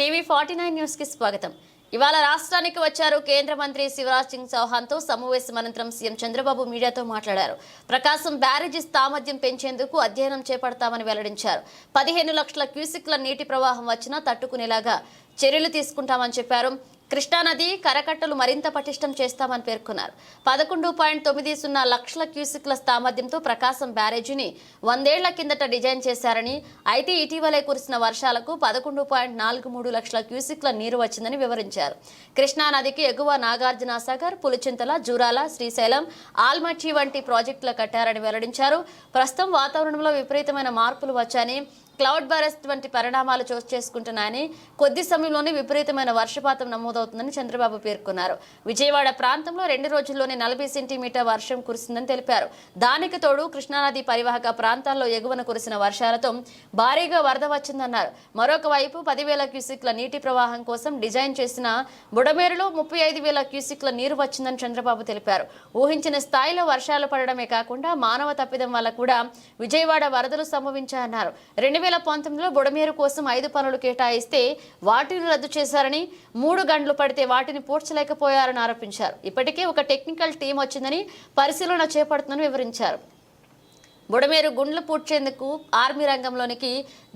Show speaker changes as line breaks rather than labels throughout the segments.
టీవీ49 news కి స్వాగతం. ఇవాళ రాష్ట్రానికి వచ్చారు కేంద్ర మంత్రి శివరాజ్ సింగ్ చౌహాన్ తో సమావేశం అనంతరం సీఎం చంద్రబాబు మీడియాతో మాట్లాడారు. ప్రకాశం బ్యారేజీ సామర్థ్యం పెంచేందుకు అధ్యయనం చేపడతామని వెల్లడించారు. 15 లక్షల క్యూసెక్ల నీటి ప్రవాహం వచ్చినా తట్టుకునేలాగా చర్యలు తీసుకుంటామని చెప్పారు. కృష్ణానది కరకట్టలు మరింత పటిష్టం చేస్తామని పేర్కొన్నారు. 11.90 లక్షల క్యూసెక్ల సామర్థ్యంతో ప్రకాశం బ్యారేజీని 100 ఏళ్ల కిందట డిజైన్ చేశారని, అయితే ఇటీవలే కురిసిన వర్షాలకు 11.43 లక్షల క్యూసెక్ల నీరు వచ్చిందని వివరించారు. కృష్ణానదికి ఎగువ నాగార్జునసాగర్, పులిచింతల, జూరాల, శ్రీశైలం, ఆల్మట్టి వంటి ప్రాజెక్టులు కట్టారని వెల్లడించారు. ప్రస్తుతం వాతావరణంలో విపరీతమైన మార్పులు వచ్చాయని, క్లౌడ్ బరస్ట్ వంటి పరిణామాలు చోటు చేసుకుంటున్నాయని, కొద్ది సమయంలోనే విపరీతమైన వర్షపాతం నమోదవుతుందని చంద్రబాబు పేర్కొన్నారు. విజయవాడ ప్రాంతంలో 2 రోజుల్లోనే 40 సెంటీమీటర్ వర్షం కురిసిందని తెలిపారు. దానికి తోడు కృష్ణానది పరివాహక ప్రాంతాల్లో ఎగువన కురిసిన వర్షాలతో భారీగా వరద వచ్చిందన్నారు. మరొక వైపు 10,000 క్యూసెక్ల నీటి ప్రవాహం కోసం డిజైన్ చేసిన బుడమేరులో 35,000 క్యూసెక్ల నీరు వచ్చిందని చంద్రబాబు తెలిపారు. ఊహించిన స్థాయిలో వర్షాలు పడడమే కాకుండా మానవ తప్పిదం వల్ల కూడా విజయవాడ వరదలు సంభవించాయన్నారు. 2019లో బుడమేరు కోసం 5 పనులు కేటాయిస్తే వాటిని రద్దు చేశారని, 3 గంటలు పడితే వాటిని పూడ్చలేకపోయారని ఆరోపించారు. ఇప్పటికే ఒక టెక్నికల్ టీం వచ్చిందని, పరిశీలన చేపడుతుందని వివరించారు. బుడమేరు గుండ్లు పూడ్చేందుకు ఆర్మీ రంగంలోనికి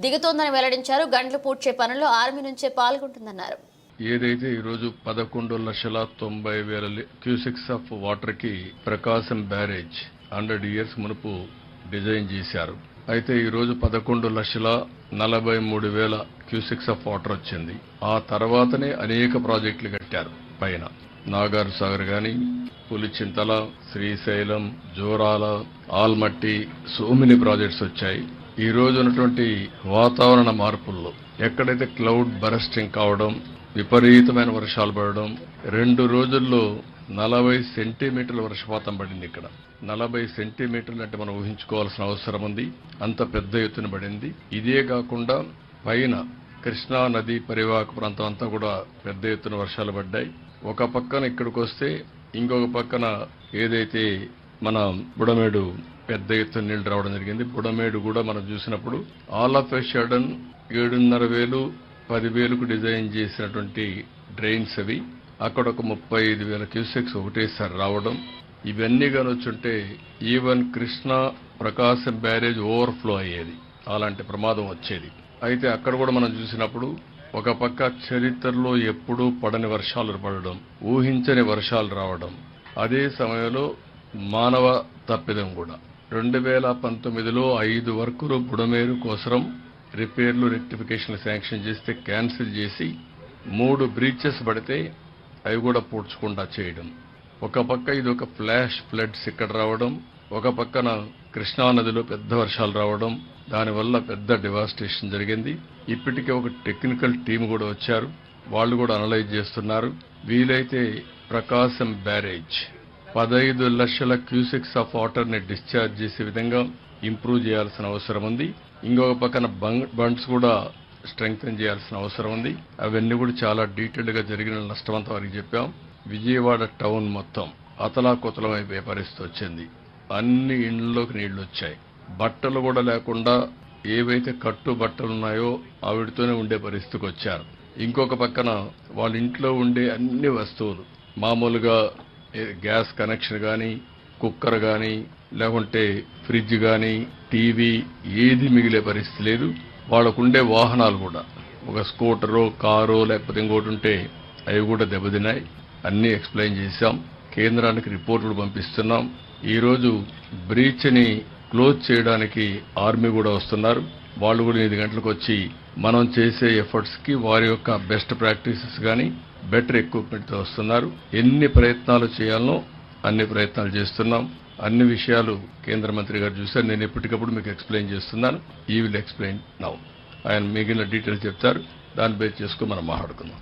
దిగుతోందని వెల్లడించారు. గంటలు పూడ్చే పనుల్లో ఆర్మీ నుంచే పాల్గొంటుందన్నారు.
ఏదైతే ఈరోజు 11,90,000 క్యూసెక్స్ ఆఫ్ వాటర్ కి ప్రకాశం బ్యారేజ్ 100 ఇయర్స్ మునుపు డిజైన్ చేశారు. అయితే ఈరోజు 11,43,000 క్యూసెక్స్ ఆఫ్ వాటర్ వచ్చింది. ఆ తర్వాతనే అనేక ప్రాజెక్టులు కట్టారు. పైన నాగార్జునసాగర్ గాని, Pulichintala, Srisailam, జోరాల, Almatti, so many projects వచ్చాయి. ఈ రోజు ఉన్నటువంటి వాతావరణ మార్పుల్లో ఎక్కడైతే క్లౌడ్ బరస్టింగ్ కావడం, విపరీతమైన వర్షాలు పడడం, 2 రోజుల్లో 40 సెంటీమీటర్ల వర్షపాతం పడింది. ఇక్కడ 40 సెంటీమీటర్లు అంటే మనం ఊహించుకోవాల్సిన అవసరం ఉంది. అంత పెద్ద ఎత్తున పడింది. ఇదే కాకుండా పైన కృష్ణా నది పరివాహక ప్రాంతం అంతా కూడా పెద్ద ఎత్తున వర్షాలు పడ్డాయి. ఒక పక్కన ఇక్కడికి వస్తే ఇంకొక పక్కన ఏదైతే మన బుడమేడు పెద్ద ఎత్తున నీళ్లు రావడం జరిగింది. బుడమేడు కూడా మనం చూసినప్పుడు ఆల్ ఆఫ్ ఎ సడన్ 7,500, 10,000కు డిజైన్ చేసినటువంటి డ్రైన్స్ అవి అక్కడ ఒక 35,000 క్యూసెక్స్ ఒకటేసారి రావడం, ఇవన్నీ కానొచ్చుంటే even Krishna Prakasam barrage overflow అయ్యేది. అలాంటి ప్రమాదం వచ్చేది. అయితే అక్కడ కూడా మనం చూసినప్పుడు ఒక పక్క చరిత్రలో ఎప్పుడూ పడని వర్షాలు పడడం, ఊహించని వర్షాలు రావడం, అదే సమయంలో మానవ తప్పిదం కూడా. 2019లో 5 వర్కులు బుడమేరు కోసం రిపేర్లు, రెక్టిఫికేషన్లు శాంక్షన్ చేస్తే క్యాన్సిల్ చేసి 3 బ్రీచెస్ పడితే అవి కూడా పూడ్చకుండా చేయడం. ఒక పక్క ఇది ఒక ఫ్లాష్ ఫ్లడ్స్ ఇక్కడ రావడం, ఒక పక్కన కృష్ణానదిలో పెద్ద వర్షాలు రావడం, దానివల్ల పెద్ద డివాస్టేషన్ జరిగింది. ఇప్పటికే ఒక టెక్నికల్ టీం కూడా వచ్చారు. వాళ్ళు కూడా అనలైజ్ చేస్తున్నారు. వీలైతే ప్రకాశం బ్యారేజ్ 15 లక్షల క్యూసెక్స్ ఆఫ్ వాటర్ ని డిశ్చార్జ్ చేసే విధంగా ఇంప్రూవ్ చేయాల్సిన అవసరం ఉంది. ఇంకొక పక్కన బండ్స్ కూడా స్ట్రెంగ్తన్ చేయాల్సిన అవసరం ఉంది. అవన్నీ కూడా చాలా డీటెయిల్డ్ గా జరిగిన నష్టమంతా వారికి చెప్పాం. విజయవాడ టౌన్ మొత్తం అతలాకుతలం అయిపోయే పరిస్థితి వచ్చింది. అన్ని ఇండ్లలోకి నీళ్లు వచ్చాయి. బట్టలు కూడా లేకుండా ఏవైతే కట్టు బట్టలు ఉన్నాయో ఆవిడతోనే ఉండే పరిస్థితికి వచ్చారు. ఇంకొక పక్కన వాళ్ళ ఇంట్లో ఉండే అన్ని వస్తువులు, మామూలుగా గ్యాస్ కనెక్షన్ కానీ, కుక్కర్ కానీ, లేకుంటే ఫ్రిడ్జ్ కానీ, టీవీ ఏది మిగిలే పరిస్థితి లేదు. వాళ్ళకుండే వాహనాలు కూడా ఒక స్కూటరో, కారో లేకపోతే ఇంకోటి ఉంటే అవి కూడా దెబ్బతిన్నాయి. అన్నీ ఎక్స్ప్లెయిన్ చేశాం. కేంద్రానికి రిపోర్టులు పంపిస్తున్నాం. ఈరోజు బ్రీచ్ ని క్లోజ్ చేయడానికి ఆర్మీ కూడా వస్తున్నారు. వాళ్ళు కూడా 8 గంటలకు వచ్చి మనం చేసే ఎఫర్ట్స్ కి వారి యొక్క బెస్ట్ ప్రాక్టీసెస్ కానీ, బెటర్ ఎక్విప్మెంట్ తో వస్తున్నారు. ఎన్ని ప్రయత్నాలు చేయాలనో అన్ని ప్రయత్నాలు చేస్తున్నాం. అన్ని విషయాలు కేంద్ర మంత్రి గారు చూశారు. నేను ఎప్పటికప్పుడు మీకు ఎక్స్ప్లెయిన్ చేస్తున్నాను. ఈ విల్ ఎక్స్ప్లెయిన్ నౌ. ఆయన మిగిలిన డీటెయిల్స్ చెప్తారు. దాన్ని బేస్ చేసుకుని మనం మాట్లాడుకుందాం.